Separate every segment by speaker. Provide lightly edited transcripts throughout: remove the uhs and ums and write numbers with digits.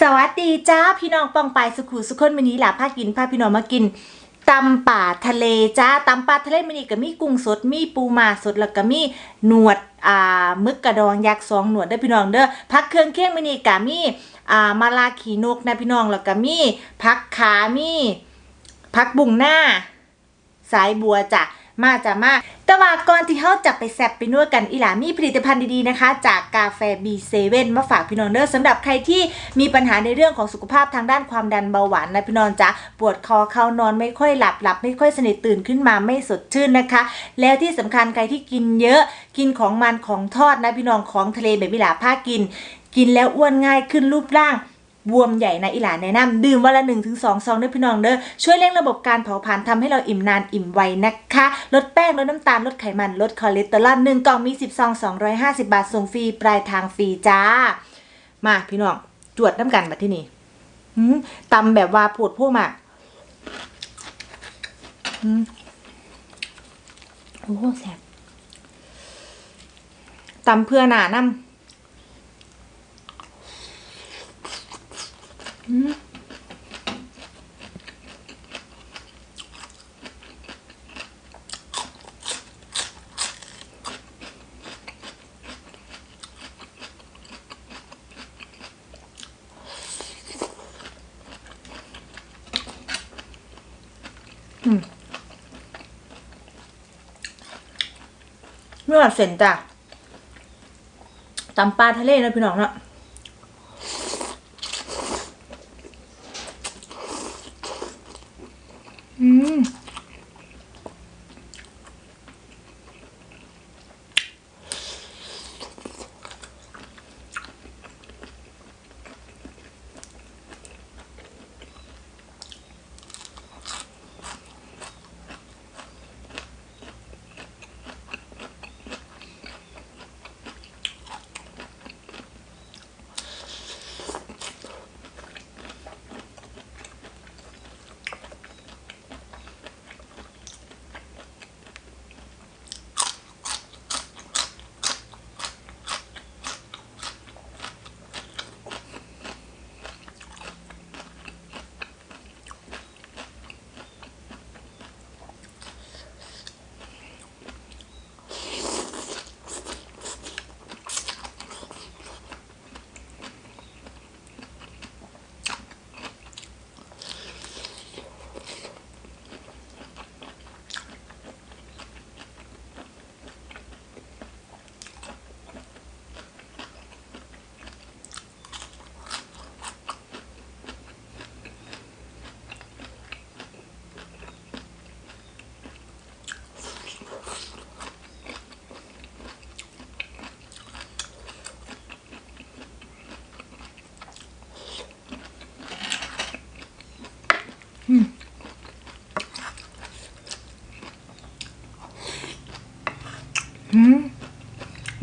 Speaker 1: สวัสดีจ้าพี่น้องปองปายสุขุสุขคนวันนี้หล่ะพาพี่น้องมากินตำป่าทะเลจ้าตำป่าทะเลมันนี่ก็มีกุ้งสดมีปูม้าสดแล้วก็มีหนวดมึกกระดองยักษ์2 หนวดเด้อพี่น้องเด้อผักเครื่องเคียงมันนี่ก็มีมะลาขีนกนะพี่น้องแล้วก็มีผักขามีผักบุ้งหน้าสายบัวจ้ะมาแต่ว่าก่อนที่เขาจะไปแซ่บไปนวดกันอีหลามีผลิตภัณฑ์ดีๆนะคะจากกาแฟ B7 มาฝากพี่น้องเด้อสำหรับใครที่มีปัญหาในเรื่องของสุขภาพทางด้านความดันเบาหวานนะพี่น้องจ้ะปวดคอเข้านอนไม่ค่อยหลับไม่ค่อยสนิทตื่นขึ้นมาไม่สดชื่นนะคะแล้วที่สำคัญใครที่กินเยอะกินของมันของทอดนะพี่น้องของทะเลแบบอีหลาพากินแล้วอ้วนง่ายขึ้นรูปร่างบวมใหญ่นะอีหลานแนะนำดื่มวันละ 1-2 ซองด้วยพี่น้องเด้อช่วยเร่งระบบการเผาผลาญทำให้เราอิ่มนานอิ่มไวนะคะลดแป้งลดน้ำตาลลดไขมันลดคอเลสเตอรอล1 กล่องมี10 ซอง250 บาทส่งฟรีปลายทางฟรีจ้ามาพี่น้องจวดน้ำกันบัดที่นี่ตำแบบว่าปวดพวกมากโอ้แซ่บตำเพื่อหนาน้ำเมื่อเสร็จจ้ะตำปลาทะเลนะพี่น้องเนาะ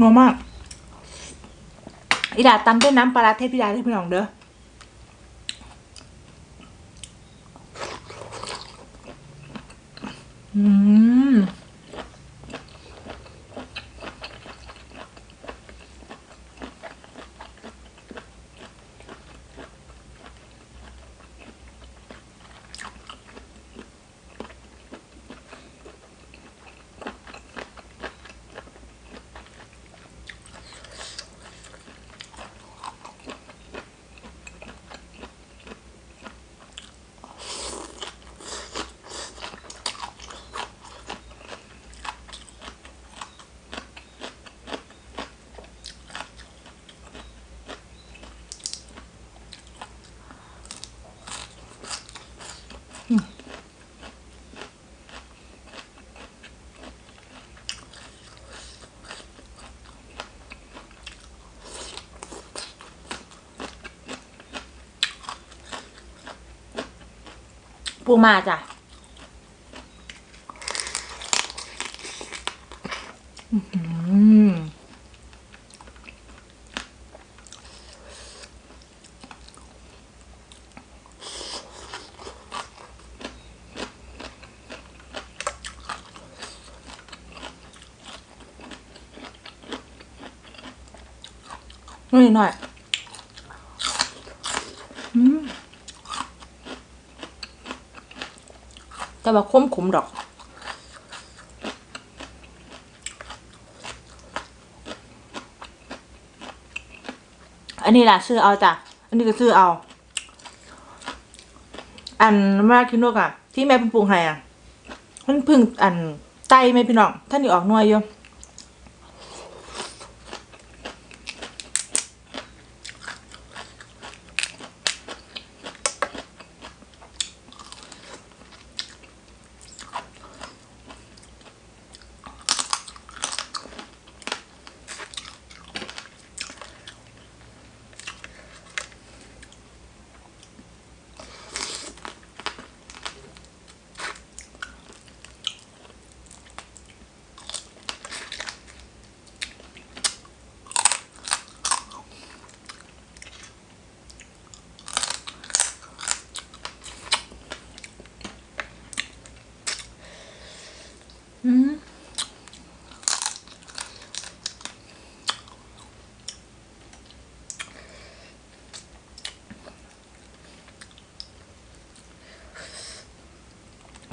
Speaker 1: นัวมากอีดาตำด้วยน้ำปลาเทพธิดาพี่น้องเด้อปูมาจ้ะนี่หน่อย แต่ว่าขมดอกอันนี้ล่ะซื้อเอาจ้ะอันนี้ก็ซื้อเอาอันมาคิโนกอะที่แม่ปรุงให้อะมันพึ่งอันไตไหมพี่น้องท่านนี่ออกหน่วยอยู่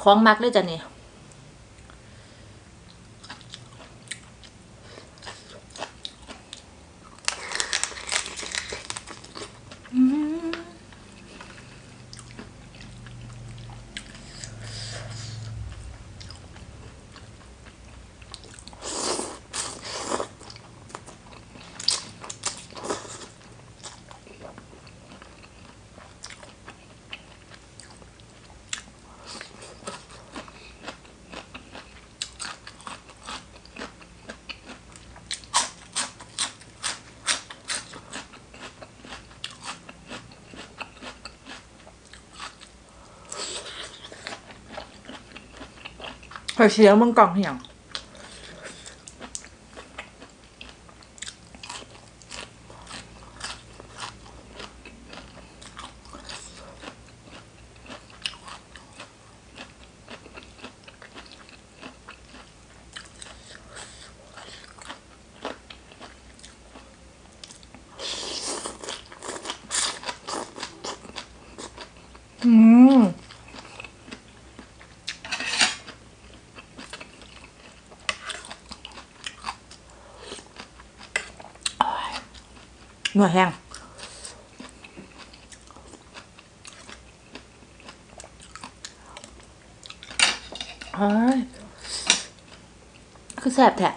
Speaker 1: ของมักเลยจ้ะนี่หอยเสียวมังกรเหี่ยงหน่วยแห้งคือแซ่บแท้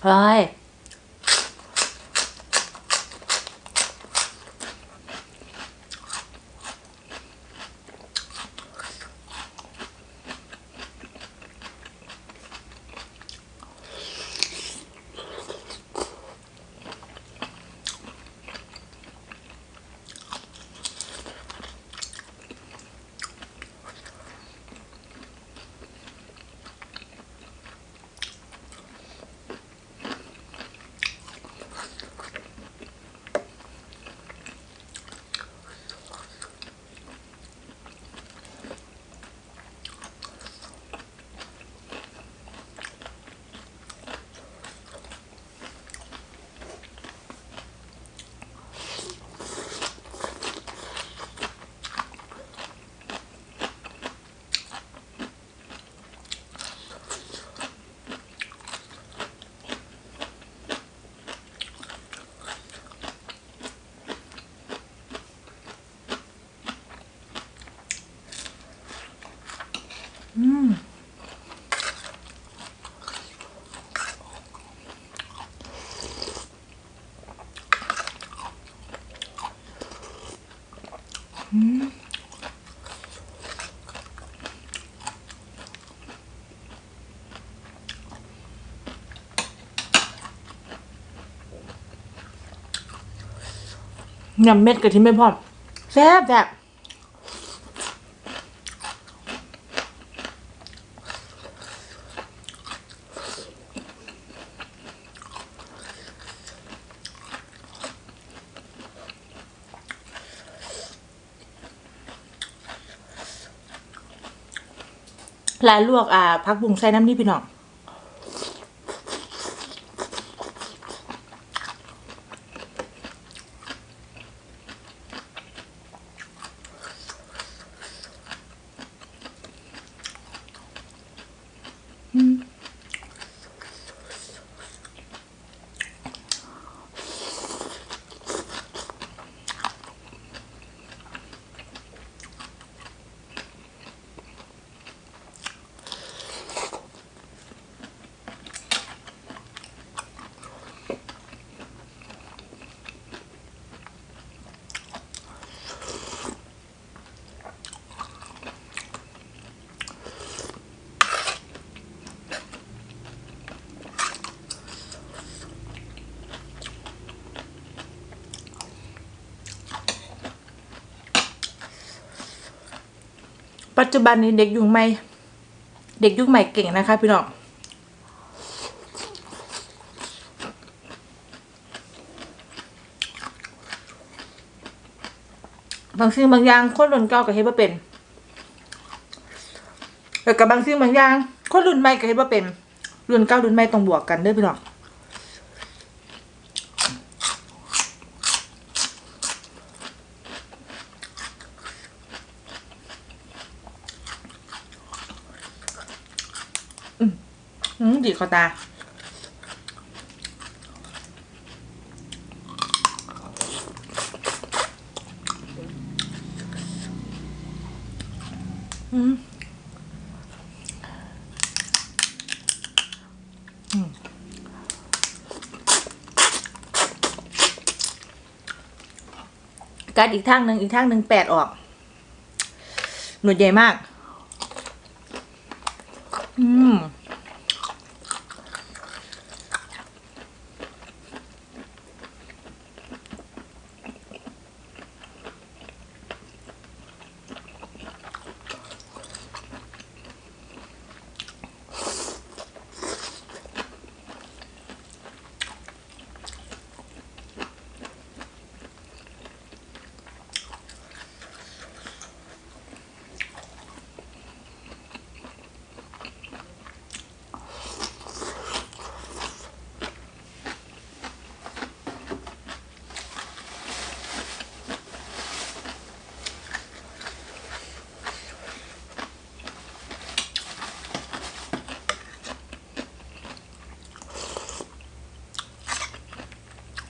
Speaker 1: เฮ้ย ยำเม็ดกะทิไม่พร้อมแซ่บแบบลายลวกผักบุ้งใส่น้ำนี่พี่น้องปัจจุบันนี้เด็กยุคใหม่เก่งนะคะพี่น้องบางสิ่งบางอย่างคนรุ่นเก่าก็เฮ็ดบ่เป็นแต่กับบางสิ่งบางอย่างคนรุ่นใหม่ก็เฮ็ดบ่เป็นรุ่นเก่ารุ่นใหม่ต้องบวกกันเด้อพี่น้องดีเข้าตากัดอีกทางหนึ่งแปดออกหนวดใหญ่มาก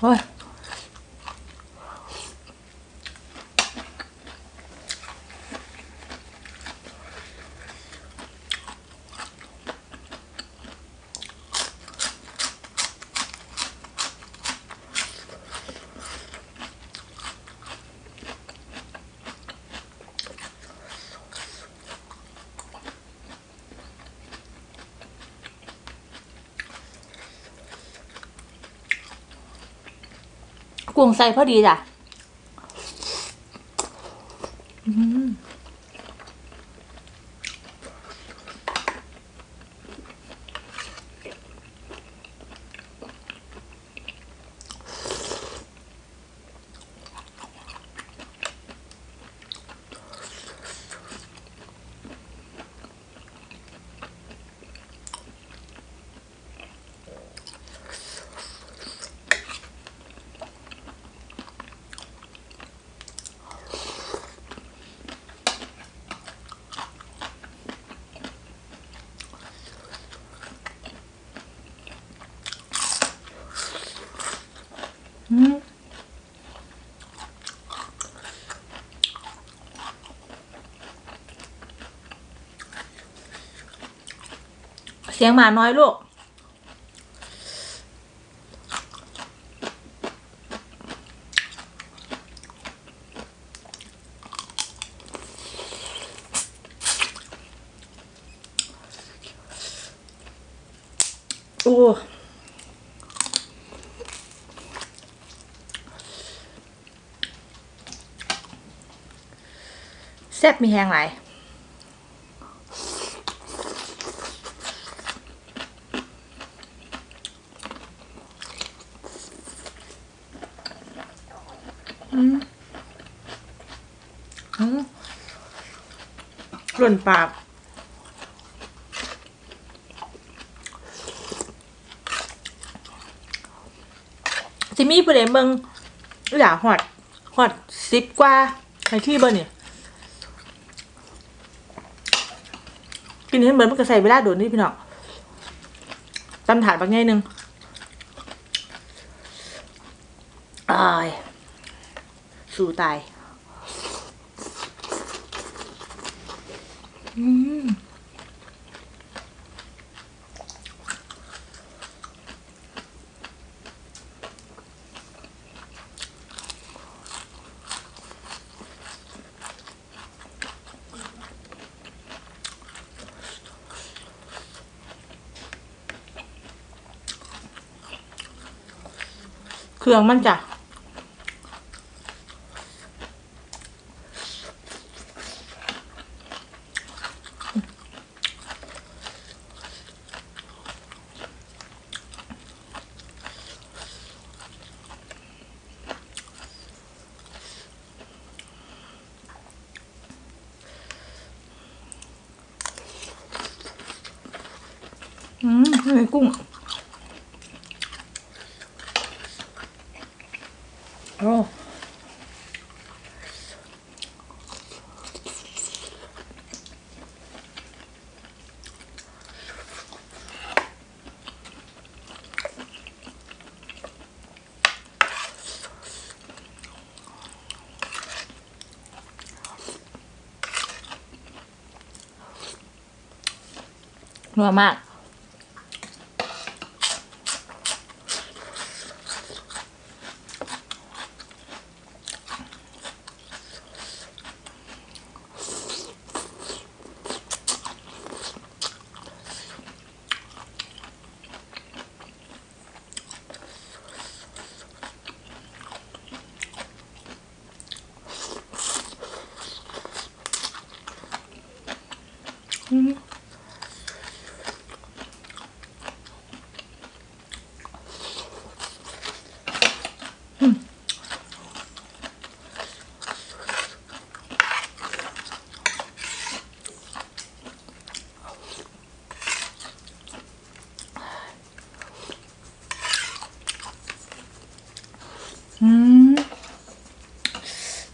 Speaker 1: โอ้ยกุ้งใส่พอดีจ้ะเสียงหมาน้อยลูก โอ้แซ่บมีแหงหลายหล่นปากจิมี่ผู้ใดเบิ่งอยากฮอด10 กว่าในที่เบิ่งนี่กินให้เหมือนมันก็ใส่เวลาโดนนี่พี่น้องตำถาดบางไงนึงสู้ตายเครื่องมันจ้ะนี่กุ้งโอ้นัวมาก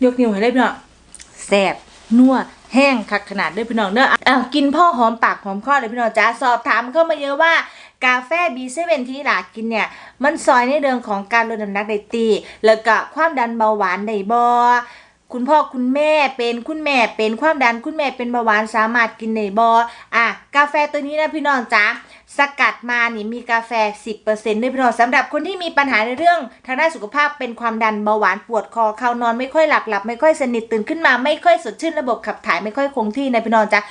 Speaker 1: ยกนิ้วให้ได้พี่น้องแซ่บนัวแห้งคักขนาดด้วยพี่น้องเนอะกินพ่อหอมปากหอมคอเลยพี่น้องจ้าสอบถามเข้ามาเยอะว่ากาแฟ B7 ที่หลากินเนี่ยมันซอยในเรื่องของการลดน้ำหนักได้ตีแล้วก็ความดันเบาหวานได้บ่คุณพ่อคุณแม่เป็นคุณแม่เป็นความดันคุณแม่เป็นเบาหวานสามารถกินได้บ่กาแฟตัวนี้นะพี่น้องจ้าสกัดมานี่มีกาแฟ 10% ด้วยพี่น้องสำหรับคนที่มีปัญหาในเรื่องทางด้านสุขภาพเป็นความดันเบาหวานปวดคอเข้านอนไม่ค่อยหลับไม่ค่อยสนิทตื่นขึ้นมาไม่ค่อยสดชื่นระบบขับถ่ายไม่ค่อยคงที่นะพี่น้องจ้า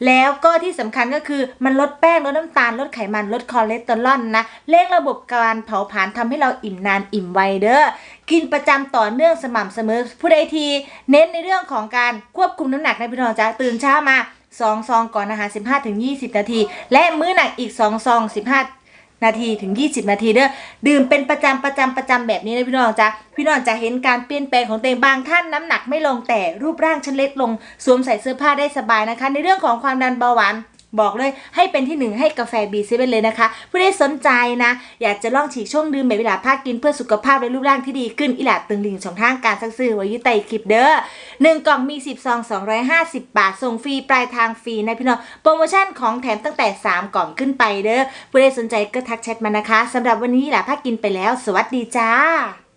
Speaker 1: แล้วก็ที่สำคัญก็คือมันลดแป้งลดน้ำตาลลดไขมันลดคอเลสเตอรอลนะเร่งระบบการเผาผลาญทำให้เราอิ่มนานอิ่มไวเด้อกินประจำต่อเนื่องสม่ำเสมอผู้ใดทีเน้นในเรื่องของการควบคุมน้ำหนักนะพี่น้องจ้าตื่นเช้ามา2 ซองก่อนอาหาร 15-20 นาทีและมื้อหนักอีก2 ซอง 15 นาทีถึง 20 นาทีเด้อดื่มเป็นประจำแบบนี้นะพี่น้องจ้ะพี่น้องจะเห็นการเปลี่ยนแปลงของตัวเองบางท่านน้ำหนักไม่ลงแต่รูปร่างชั้นเล็กลงสวมใส่เสื้อผ้าได้สบายนะคะในเรื่องของความดันเบาหวานบอกเลยให้เป็นที่1ให้กาแฟ B7 เลยนะคะผู้ใดสนใจนะอยากจะลองฉีกช่วงดื่มแบบเวลาภาคกินเพื่อสุขภาพและรูปร่างที่ดีขึ้นอีหลาตึงลิงช่องทางการสั่งซื้อไว้อยู่ใต้คลิปเด้อ1 กล่องมี10 ซอง 250 บาทส่งฟรีปลายทางฟรีนะพี่น้องโปรโมชั่นของแถมตั้งแต่3 กล่องขึ้นไปเด้อผู้ใดสนใจก็ทักแชทมานะคะสำหรับวันนี้อีหลาภาคกินไปแล้วสวัสดีจ้า